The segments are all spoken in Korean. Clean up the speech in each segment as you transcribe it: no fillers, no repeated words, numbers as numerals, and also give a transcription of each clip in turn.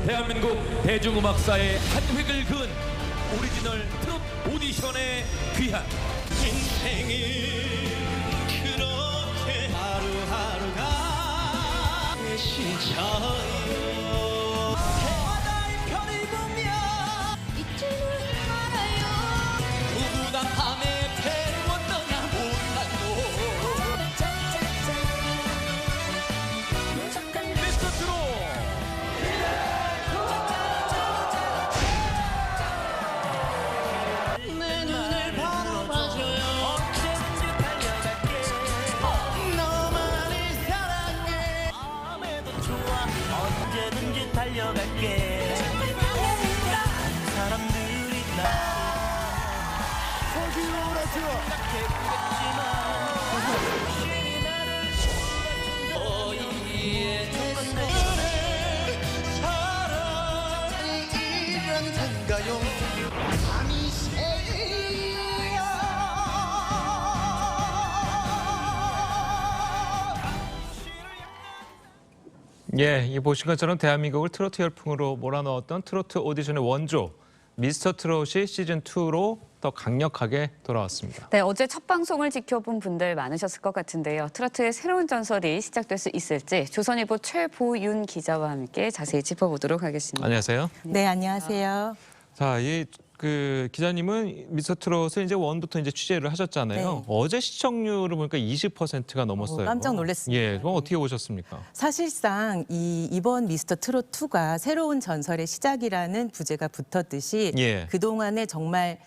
대한민국 대중음악사의 한 획을 그은 오리지널 트롯 오디션의 귀한 인생이 그렇게 하루하루가 시차요 해마다의 별을 보며 잊지는 말아요. 우울한 밤에 배를 못 떠나 못하고 미스터 트롯 내 눈을 바라봐줘요 언제든지 달려갈게 너만을 사랑해 아무래도 좋아 언제든지 달려갈게 사람들이 나 생각했겠지만 너희의 사랑이란 텐가요 밤이 예, 이 보신 것처럼 대한민국을 트로트 열풍으로 몰아넣었던 트로트 오디션의 원조 미스터 트롯이 시즌2로 더 강력하게 돌아왔습니다. 네, 어제 첫 방송을 지켜본 분들 많으셨을 것 같은데요. 트로트의 새로운 전설이 시작될 수 있을지 조선일보 최보윤 기자와 함께 자세히 짚어보도록 하겠습니다. 안녕하세요. 네, 안녕하세요. 자, 그 기자님은 미스터 트롯을 이제 원부터 이제 취재를 하셨잖아요. 네. 어제 시청률을 보니까 20%가 넘었어요. 깜짝 놀랐습니다. 예, 그럼 어떻게 보셨습니까? 사실상 이번 미스터 트롯 2가 새로운 전설의 시작이라는 부제가 붙었듯이 예. 그동안에 정말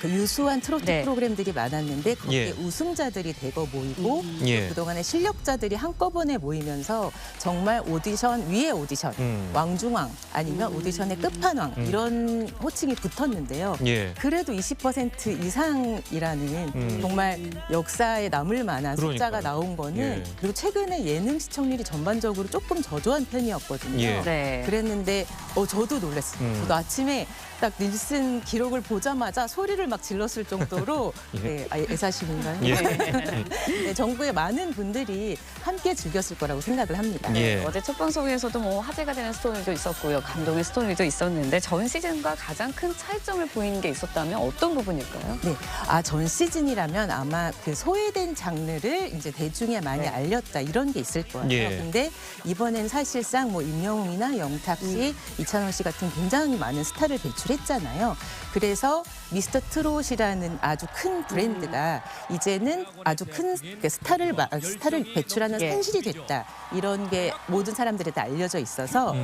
유수한 트로트 네. 프로그램들이 많았는데 거기에 예. 우승자들이 대거 모이고 예. 그동안에 실력자들이 한꺼번에 모이면서 정말 오디션 위에 오디션, 왕중왕 아니면 오디션의 끝판왕 이런 호칭이 붙었는데요. 예. 그래도 20% 이상이라는 정말 역사에 남을 만한 숫자가 그러니까요. 나온 거는 예. 그리고 최근에 예능 시청률이 전반적으로 조금 저조한 편이었거든요. 예. 네. 그랬는데 저도 놀랐어요. 저도 아침에 딱 닐슨 기록을 보자마자 소리를 막 질렀을 정도로 예. 네, 애사심인가요? 예. 네, 전국의 많은 분들이 함께 즐겼을 거라고 생각을 합니다. 예. 어제 첫 방송에서도 뭐 화제가 되는 스토리도 있었고요. 감동의 스토리도 있었는데 전 시즌과 가장 큰 차이점을 보이는 게 있었다면 어떤 부분일까요? 네, 전 시즌이라면 아마 그 소외된 장르를 이제 대중에 많이 네. 알렸다 이런 게 있을 거예요. 예. 근데 이번엔 사실상 뭐 임영웅이나 영탁 씨, 이찬원 씨 같은 굉장히 많은 스타를 배출했잖아요. 그래서 미스터 트롯이라는 아주 큰 브랜드가 이제는 아주 큰 스타를 배출하는 예. 산실이 됐다. 이런 게 모든 사람들한테 알려져 있어서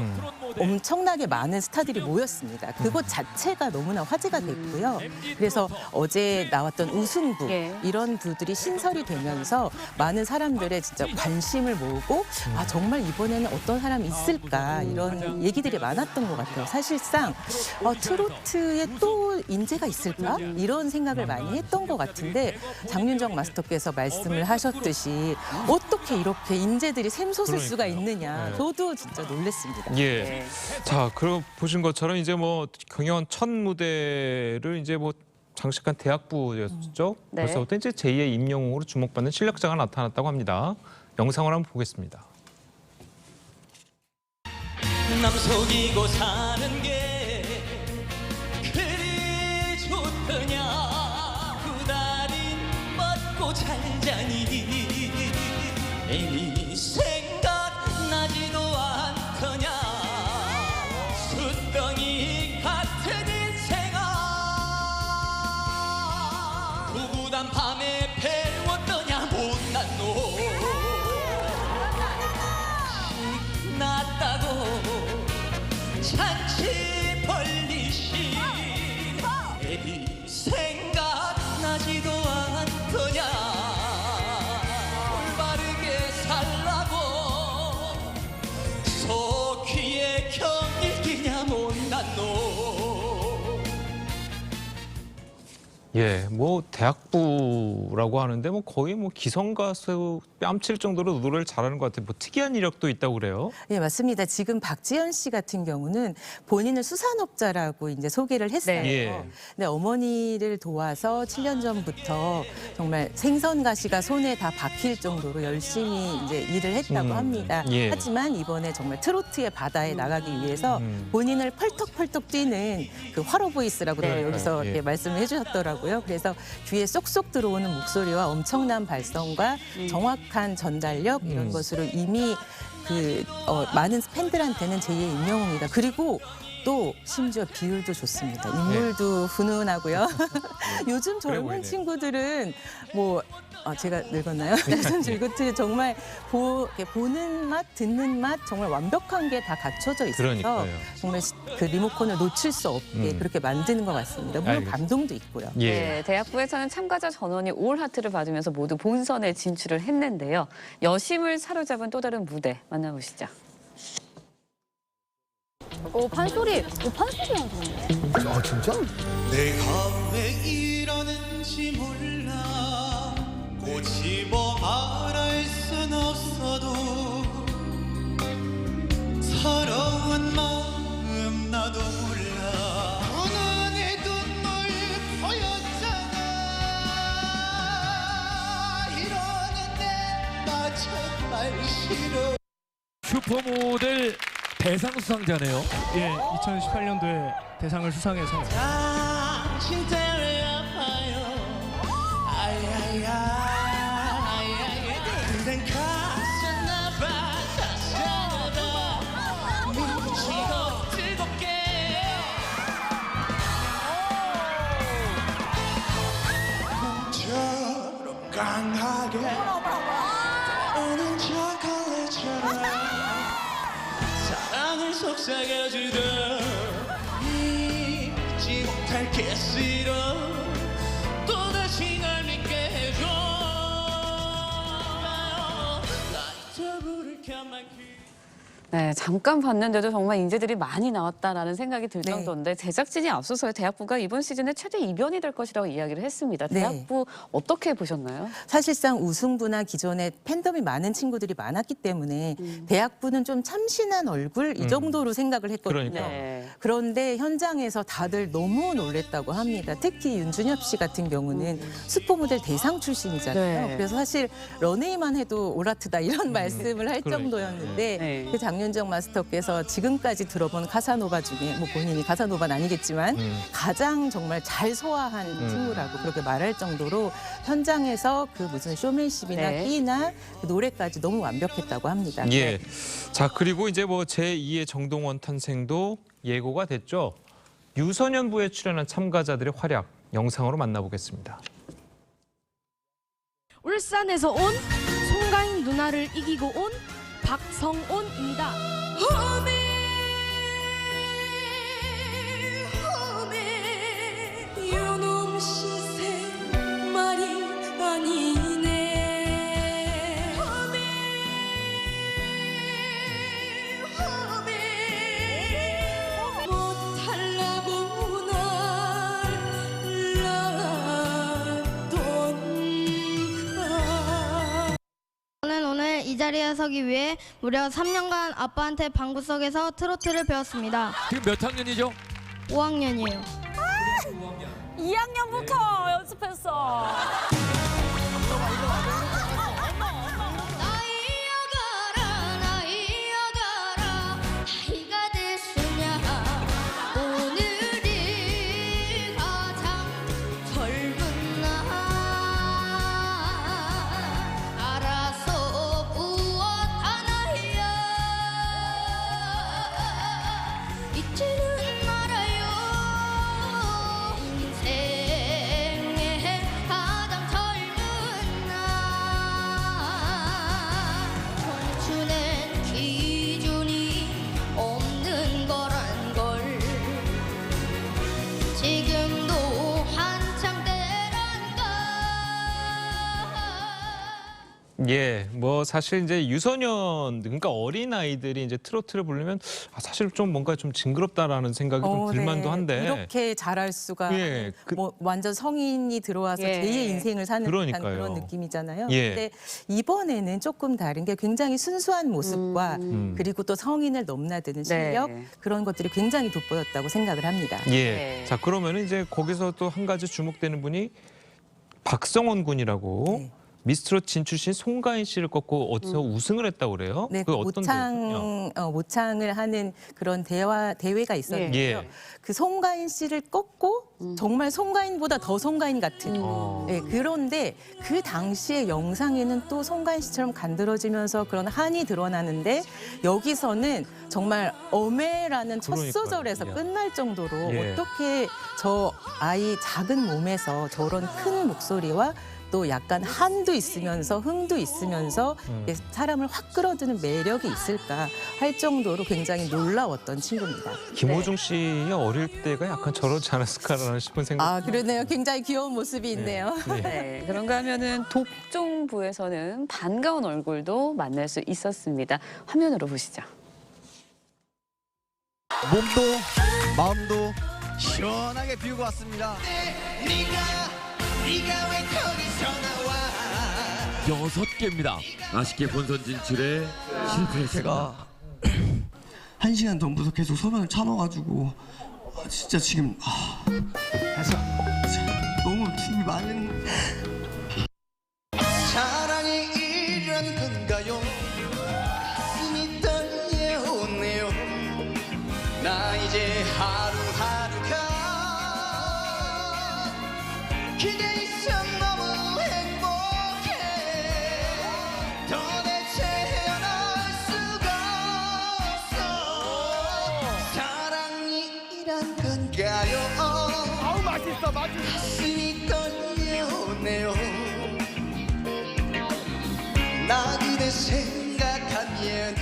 엄청나게 많은 스타들이 모였습니다. 그것 자체가 너무나 화제가 됐고요. 그래서 어제 나왔던 우승부 예. 이런 부들이 신설이 되면서 많은 사람들의 진짜 관심을 모으고 정말 이번에는 어떤 사람이 있을까 이런 얘기들이 많았던 것 같아요. 사실상 트로트에 또 인재가 있을까 이런 생각을 많이 했던 것 같은데 장윤정 마스터께서 말씀을 하셨듯이 어떻게 이렇게 인재들이 샘솟을 수가 있느냐 네. 저도 진짜 놀랐습니다. 예. 네. 자, 그럼 보신 것처럼 이제 뭐 경연 첫 무대를 이제 뭐 장식한 대학부였죠. 네. 벌써부터 이제 제2의 임영웅으로 주목받는 실력자가 나타났다고 합니다. 영상을 한번 보겠습니다. 남 속이고 사는 게 그리 좋더냐 후달인 먹고 잘 자니 애미 생각나지도 않더냐 숫덩이 같은 인생아 구구단 밤에 배를 못 떠냐 못난 놈 났다고 잔치 벌리시 애비 생각나지도 않더냐 올바르게 살라고 속귀에 경일기냐 못난 놈 예, 뭐 대학부라고 하는데 뭐 거의 뭐 기성 가수 뺨칠 정도로 노래를 잘하는 것 같아요. 뭐 특이한 이력도 있다고 그래요. 네, 맞습니다. 지금 박지현 씨 같은 경우는 본인을 수산업자라고 이제 소개를 했어요. 네. 예. 근데 어머니를 도와서 7년 전부터 정말 생선 가시가 손에 다 박힐 정도로 열심히 이제 일을 했다고 합니다. 예. 하지만 이번에 정말 트로트의 바다에 나가기 위해서 본인을 펄떡펄떡 뛰는 그 화로 보이스라고 네. 여기서 예. 이렇게 말씀을 해주셨더라고요. 그래서 귀에 쏙쏙 들어오는 목소리와 엄청난 발성과 정확한 전달력 이런 것으로 이미 많은 팬들한테는 제2의 임영웅이다. 그리고 또 심지어 비율도 좋습니다. 인물도 훈훈하고요. 요즘 그래 젊은 보이네요. 친구들은 뭐 제가 늙었나요? 요즘 친구들 정말 이렇게 보는 맛, 듣는 맛 정말 완벽한 게 다 갖춰져 있어서 그러니까요. 정말 그 리모컨을 놓칠 수 없게 그렇게 만드는 것 같습니다. 물론 알겠습니다. 감동도 있고요. 예. 네, 대학부에서는 참가자 전원이 올 하트를 받으면서 모두 본선에 진출을 했는데요. 여심을 사로잡은 또 다른 무대 만나보시죠. 판소리 나오던데. 아 진짜? 내가 왜 이러는지 몰라 꼬집어 말할 순 없어도 서러운 마음 나도 몰라 눈에 눈물 보였잖아 이러는데 나 정말 싫어 슈퍼모델 대상 수상자네요. 예, 2018년도에 대상을 수상해서 당신 때문에 아파요 아야야 그댄 가셨나봐 뭉치고 즐겁게 꿈처럼 강하게 오는 초콜릿처럼 사랑을 속삭여주던 잊지 못할 키스로 또다시 날 믿게 해줘 라이터불을 켜만 네, 잠깐 봤는데도 정말 인재들이 많이 나왔다라는 생각이 들 네. 정도인데 제작진이 앞서서 대학부가 이번 시즌에 최대 이변이 될 것이라고 이야기를 했습니다. 네. 대학부 어떻게 보셨나요? 사실상 우승부나 기존에 팬덤이 많은 친구들이 많았기 때문에 대학부는 좀 참신한 얼굴 이 정도로 생각을 했거든요. 그러니까. 네. 그런데 현장에서 다들 너무 놀랬다고 합니다. 특히 윤준엽 씨 같은 경우는 슈퍼모델 대상 출신이잖아요. 네. 그래서 사실 런웨이만 해도 오라트다 이런 말씀을 할 그러니까. 정도였는데 네. 그 장윤정 마스터께서 지금까지 들어본 카사노바 중에 뭐 본인이 카사노바는 아니겠지만 가장 정말 잘 소화한 친구라고 그렇게 말할 정도로 현장에서 그 무슨 쇼맨십이나 네. 끼나 그 노래까지 너무 완벽했다고 합니다. 예. 자, 그리고 이제 뭐 제2의 정동원 탄생도 예고가 됐죠. 유소년부에 출연한 참가자들의 활약 영상으로 만나보겠습니다. 울산에서 온 송가인 누나를 이기고 온 박성온입니다. 요놈 시세 말이 아니네. 못하려고 날 놔둔가. 저는 오늘 이 자리에 서기 위해 무려 3년간 아빠한테 방구석에서 트로트를 배웠습니다. 지금 몇 학년이죠? 5학년이에요. 2학년부터 연습했어. 나이여가라 나이가 됐으냐 오늘이 가장 젊은 날 알아서 무엇하나요 잊지는 말아요 인생의 가장 젊은 날 청춘엔 기준이 없는 거란 걸 지금도 한창 때란가 예, 뭐 사실 이제 유소년 그러니까 어린 아이들이 이제 트로트를 부르면 사실 좀 뭔가 좀 징그럽다라는 생각이 좀 들만도 한데 이렇게 잘할 수가 예, 뭐 완전 성인이 들어와서 예. 제2의 인생을 사는 듯한 그러니까요. 그런 느낌이잖아요. 예. 근데 이번에는 조금 다른 게 굉장히 순수한 모습과 그리고 또 성인을 넘나드는 실력 네. 그런 것들이 굉장히 돋보였다고 생각을 합니다. 예. 네. 자, 그러면은 이제 거기서 또 한 가지 주목되는 분이 박성원 군이라고 네. 미스트롯 진출신 송가인 씨를 꺾고 어디서 우승을 했다고 그래요? 네, 그 어떤 대회군요? 모창을 하는 그런 대회가 있었는데요. 예. 그 송가인 씨를 꺾고 정말 송가인보다 더 송가인 같은. 네, 그런데 그 당시의 영상에는 또 송가인 씨처럼 간드러지면서 그런 한이 드러나는데 여기서는 정말 어메라는 첫 그러니까요. 소절에서 야. 끝날 정도로 예. 어떻게 저 아이 작은 몸에서 저런 큰 목소리와 또 약간 한도 있으면서 흥도 있으면서 사람을 확 끌어드는 매력이 있을까 할 정도로 굉장히 놀라웠던 친구입니다. 김호중 씨의 어릴 때가 약간 저러지 않았을까라는 싶은 생각. 아, 그러네요. 굉장히 귀여운 모습이 있네요. 네. 네, 그런가 하면은 독종부에서는 반가운 얼굴도 만날 수 있었습니다. 화면으로 보시죠. 몸도 마음도 시원하게 비우고 왔습니다. 네가 왜 거기서 나와 6개입니다. 아쉽게 본선 진출에 실패했습니다. 제가 1시간 전부터 계속 소변을 참아가지고 진짜 지금 그래서 너무 힘이 많은 사랑이 이런 건가요 가슴이 떨려오네요 나 이제 하루하루가 기대 있어 너무 행복해 도대체 헤어날 수가 없어 사랑이란 건가요 아우 맛있어 가슴이 떨려오네요 나 그대 생각하면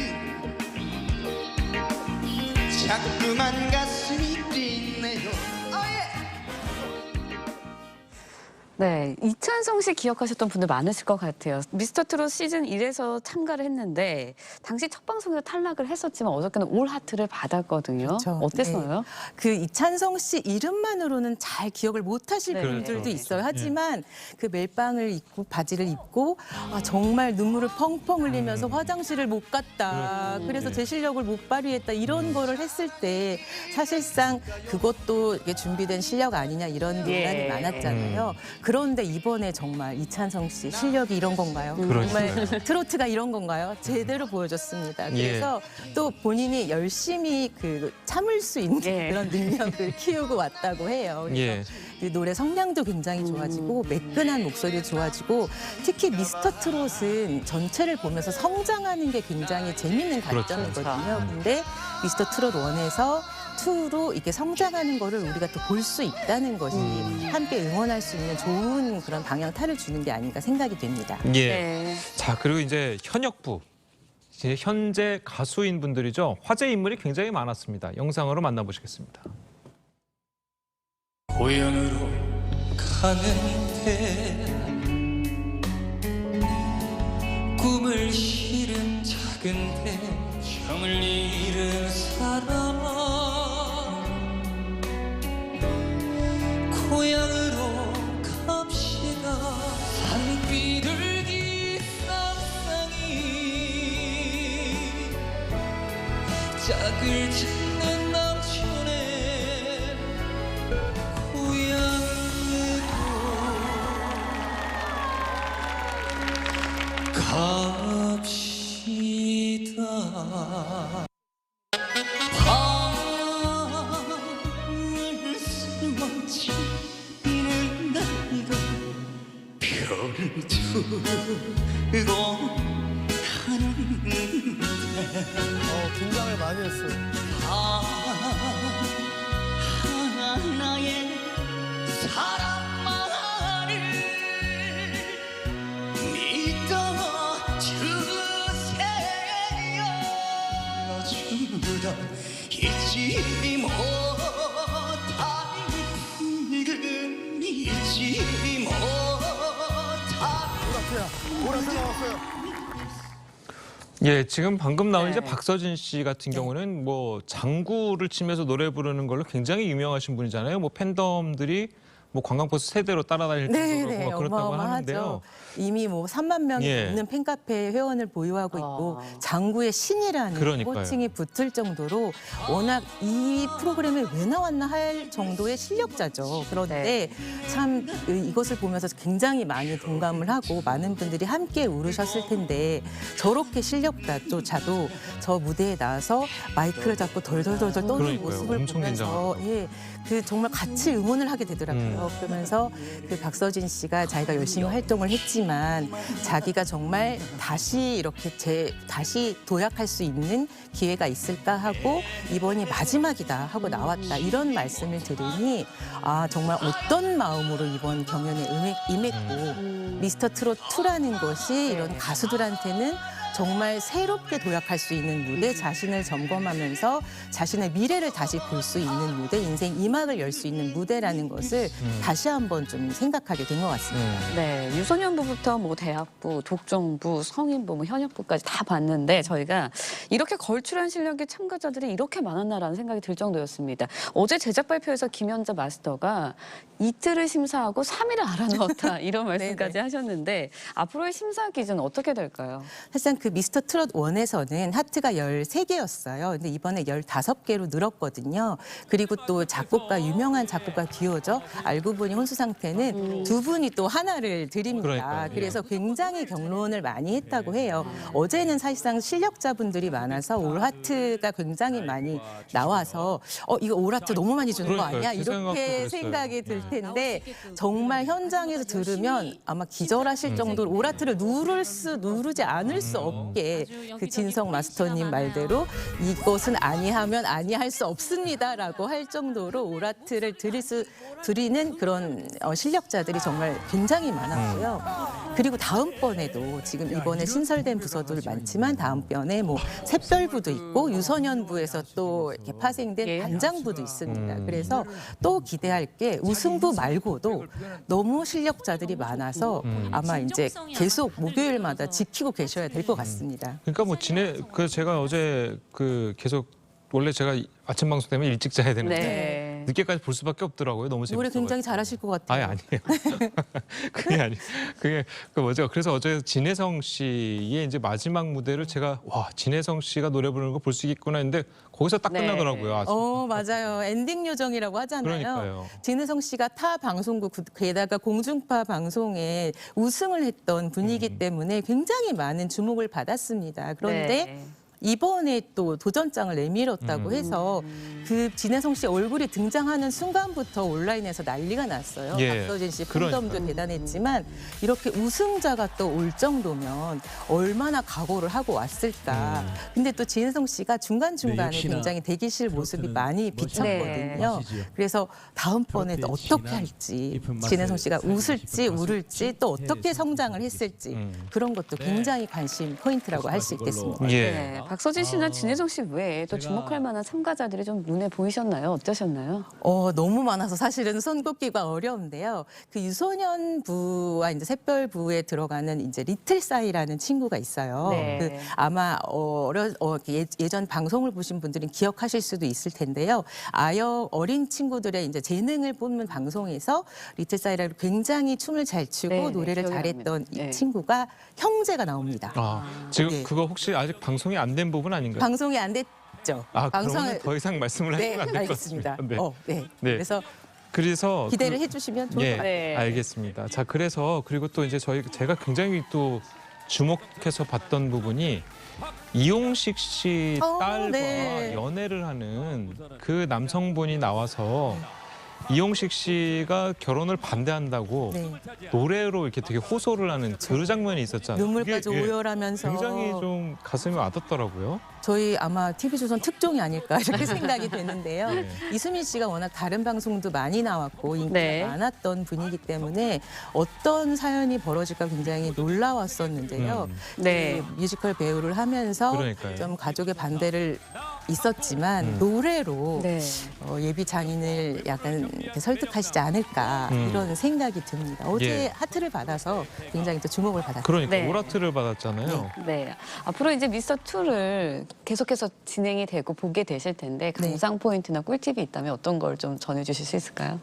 자꾸만 가슴이 뛰네요 네, 이찬성 씨 기억하셨던 분들 많으실 것 같아요. 미스터트롯 시즌 1에서 참가를 했는데 당시 첫 방송에서 탈락을 했었지만 어저께는 올 하트를 받았거든요. 그렇죠. 어땠어요? 네. 그 이찬성 씨 이름만으로는 잘 기억을 못 하실 네. 분들도 그렇죠. 있어요. 하지만 그 멜빵을 입고 바지를 입고 정말 눈물을 펑펑 흘리면서 화장실을 못 갔다. 그렇죠. 그래서 네. 제 실력을 못 발휘했다. 이런 거를 했을 때 사실상 그것도 이게 준비된 실력 아니냐 이런 논란이 예. 많았잖아요. 그런데 이번에 정말 이찬성 씨 실력이 이런 건가요? 그러니까요. 정말 트로트가 이런 건가요? 제대로 보여줬습니다. 그래서 또 본인이 열심히 그 참을 수 있는 예. 그런 능력을 키우고 왔다고 해요. 그래서 예. 그 노래 성량도 굉장히 좋아지고 매끈한 목소리도 좋아지고 특히 미스터 트롯은 전체를 보면서 성장하는 게 굉장히 재밌는 그렇죠. 관점이거든요. 근데 미스터 트롯 1에서 2로 이렇게 성장하는 거를 우리가 또 볼 수 있다는 것이 함께 응원할 수 있는 좋은 그런 방향타를 주는 게 아닌가 생각이 됩니다. 예. 네. 자, 그리고 이제 현역부. 이제 현재 가수인 분들이죠. 화제 인물이 굉장히 많았습니다. 영상으로 만나보시겠습니다. 고향으로 가는데 꿈을 실은 작은데 형을 잃은 사람 고향으로 갑시다 산비둘기 쌍쌍이 짝을 짓는 남촌에 고향으로 갑시다 밤을 스머지는 날과 별을 두고 가는데 긴장을 많이 했어요. 하나의 사랑만을 믿어주세요 주다 잊지 못할 잊지 못할 보라트 나왔어요. 예, 지금 방금 나온 이제 네. 박서진 씨 같은 경우는 뭐 장구를 치면서 노래 부르는 걸로 굉장히 유명하신 분이잖아요. 뭐 팬덤들이 뭐 관광버스 세대로 따라다닐 정도로 네, 뭐 그렇다고 어마어마하죠. 하는데요. 이미 뭐 3만 명이 예. 넘는 팬카페 회원을 보유하고 있고 아. 장구의 신이라는 그러니까요. 호칭이 붙을 정도로 워낙 이 프로그램에 왜 나왔나 할 정도의 실력자죠. 그런데 참 이것을 보면서 굉장히 많이 동감을 하고 많은 분들이 함께 울으셨을 텐데 저렇게 실력자조차도 저 무대에 나와서 마이크를 잡고 덜덜덜덜 떠는 그러니까요. 모습을 엄청 보면서 예, 그 정말 같이 응원을 하게 되더라고요. 그러면서 그 박서진 씨가 자기가 열심히 활동을 했지만 자기가 정말 다시 이렇게 다시 도약할 수 있는 기회가 있을까 하고 이번이 마지막이다 하고 나왔다 이런 말씀을 들으니 아 정말 어떤 마음으로 이번 경연에 임했고 미스터 트롯 2라는 것이 이런 가수들한테는 정말 새롭게 도약할 수 있는 무대, 자신을 점검하면서 자신의 미래를 다시 볼 수 있는 무대, 인생 2막을 열 수 있는 무대라는 것을 다시 한번 좀 생각하게 된 것 같습니다. 네, 유소년부부터 뭐 대학부, 독점부, 성인부, 뭐 현역부까지 다 봤는데 저희가 이렇게 걸출한 실력의 참가자들이 이렇게 많았나라는 생각이 들 정도였습니다. 어제 제작 발표에서 김연자 마스터가 이틀을 심사하고 3일을 알아넣었다 이런 말씀까지 하셨는데 앞으로의 심사 기준 어떻게 될까요? 사실상 그 미스터 트롯 1에서는 하트가 13개였어요. 근데 이번에 15개로 늘었거든요. 그리고 또 작곡가, 유명한 작곡가 듀오죠. 알고 보니 혼수 상태는 두 분이 또 하나를 드립니다. 그러니까요. 그래서 굉장히 경론을 많이 했다고 해요. 어제는 사실상 실력자분들이 많아서 올 하트가 굉장히 많이 나와서 이거 올 하트 너무 많이 주는 거 그러니까요. 아니야? 제 생각도 이렇게 그랬어요. 생각이 들 텐데 정말 현장에서 들으면 아마 기절하실 정도로 올 하트를 누르지 않을 수 없게 그 진성 마스터님 말대로 이것은 아니하면 아니할 수 없습니다라고 할 정도로 올 하트를 드리는 그런 실력자들이 정말 굉장히 많았고요. 그리고 다음번에도 지금 이번에 신설된 부서들 많지만 다음번에 뭐 샛별부도 있고 유소년부에서 또 이렇게 파생된 반장부도 있습니다. 그래서 또 기대할 게 우승부 말고도 너무 실력자들이 많아서 아마 이제 계속 목요일마다 지키고 계셔야 될 것 같습니다. 그러니까 뭐 제가 어제 계속 원래 제가 아침 방송 때문에 일찍 자야 되는데 네. 늦게까지 볼 수밖에 없더라고요. 너무 재밌어요. 노래 굉장히 잘하실 것 같아요. 아니에요. 그게 뭐죠? 그래서 어제 진혜성 씨의 이제 마지막 무대를 제가 와 진혜성 씨가 노래 부르는 거 볼 수 있겠구나 했는데 거기서 딱 네. 끝나더라고요. 맞아요. 엔딩 요정이라고 하잖아요. 그러니까요. 진혜성 씨가 타 방송국 게다가 공중파 방송에 우승을 했던 분이기 때문에 굉장히 많은 주목을 받았습니다. 그런데 네. 이번에 또 도전장을 내밀었다고 해서 그 진혜성 씨 얼굴이 등장하는 순간부터 온라인에서 난리가 났어요. 예, 박서진 씨 그러니까요. 팬덤도 대단했지만 이렇게 우승자가 또 올 정도면 얼마나 각오를 하고 왔을까. 근데 또 진혜성 씨가 중간중간에 굉장히 대기실 모습이 많이 비쳤거든요. 그래서 다음번에 또 어떻게 할지 진혜성 씨가 웃을지 울을지 또 어떻게 성장을 했을지 그런 것도 굉장히 관심 포인트라고 할 수 있겠습니다. 예. 네, 박서진 씨나 진혜성 씨 외에 또 주목할 만한 참가자들이 좀 눈에 보이셨나요? 어떠셨나요? 너무 많아서 사실은 손꼽기가 어려운데요. 그 유소년부와 이제 샛별부에 들어가는 이제 리틀사이라는 친구가 있어요. 네. 그 아마 예전 방송을 보신 분들은 기억하실 수도 있을 텐데요. 어린 친구들의 이제 재능을 뽐는 방송에서 리틀사이라고 굉장히 춤을 잘 추고 네, 노래를 기억이 잘했던 납니다. 네. 이 친구가 형제가 나옵니다. 지금 네. 그거 혹시 아직 방송이 안 된 부분 아닌가요? 방송이 안 됐죠. 그러면 더 이상 말씀을 네, 하시면 안 될 것 알겠습니다. 같습니다. 네. 네. 그래서 기대를 해주시면 좋을 것 같아요. 네. 알겠습니다. 자, 그리고 또 이제 제가 굉장히 또 주목해서 봤던 부분이 이용식 씨 딸과 네. 연애를 하는 그 남성분이 나와서 이용식 씨가 결혼을 반대한다고 네. 노래로 이렇게 되게 호소를 하는 그 장면이 있었잖아요. 눈물까지 그게, 오열하면서 굉장히 좀 가슴이 와닿더라고요. 저희 아마 TV조선 특종이 아닐까 이렇게 생각이 되는데요. 네. 이수민 씨가 워낙 다른 방송도 많이 나왔고 인기가 네. 많았던 분이기 때문에 어떤 사연이 벌어질까 굉장히 놀라웠었는데요. 네. 그 뮤지컬 배우를 하면서 그러니까요. 좀 가족의 반대를 있었지만 노래로 네. 예비 장인을 약간 이렇게 설득하시지 않을까 이런 생각이 듭니다. 어제 예. 하트를 받아서 굉장히 또 주목을 받았어요. 그러니까 네. 오라트를 받았잖아요. 네. 앞으로 이제 미스터2를 계속해서 진행이 되고 보게 되실 텐데 네. 감상 포인트나 꿀팁이 있다면 어떤 걸 좀 전해주실 수 있을까요?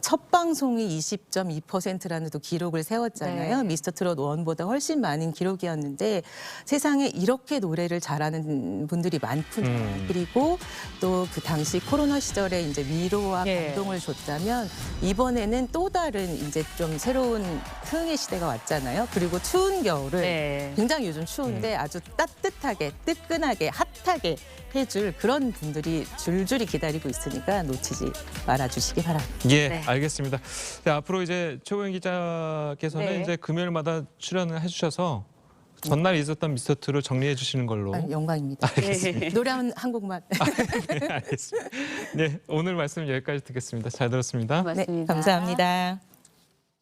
첫 방송이 20.2%라는 또 기록을 세웠잖아요. 네. 미스터 트롯 1보다 훨씬 많은 기록이었는데 세상에 이렇게 노래를 잘하는 분들이 많구나. 그리고 또 그 당시 코로나 시절에 이제 위로와 예. 감동을 줬다면 이번에는 또 다른 이제 좀 새로운 흥의 시대가 왔잖아요. 그리고 추운 겨울을 네. 굉장히 요즘 추운데 아주 따뜻하게 뜨끈하게 핫하게 해줄 그런 분들이 줄줄이 기다리고 있으니까 놓치지 말아주시기 바랍니다. 예, 네. 알겠습니다. 네, 앞으로 이제 최고영 기자께서는 네. 이제 금요일마다 출연을 해주셔서 전날 있었던 미스터2를 정리해 주시는 걸로. 영광입니다. 알겠습니다. 노래 한 곡만. 네, 알겠습니다. 네, 오늘 말씀 여기까지 듣겠습니다. 잘 들었습니다. 고맙습니다. 네, 감사합니다.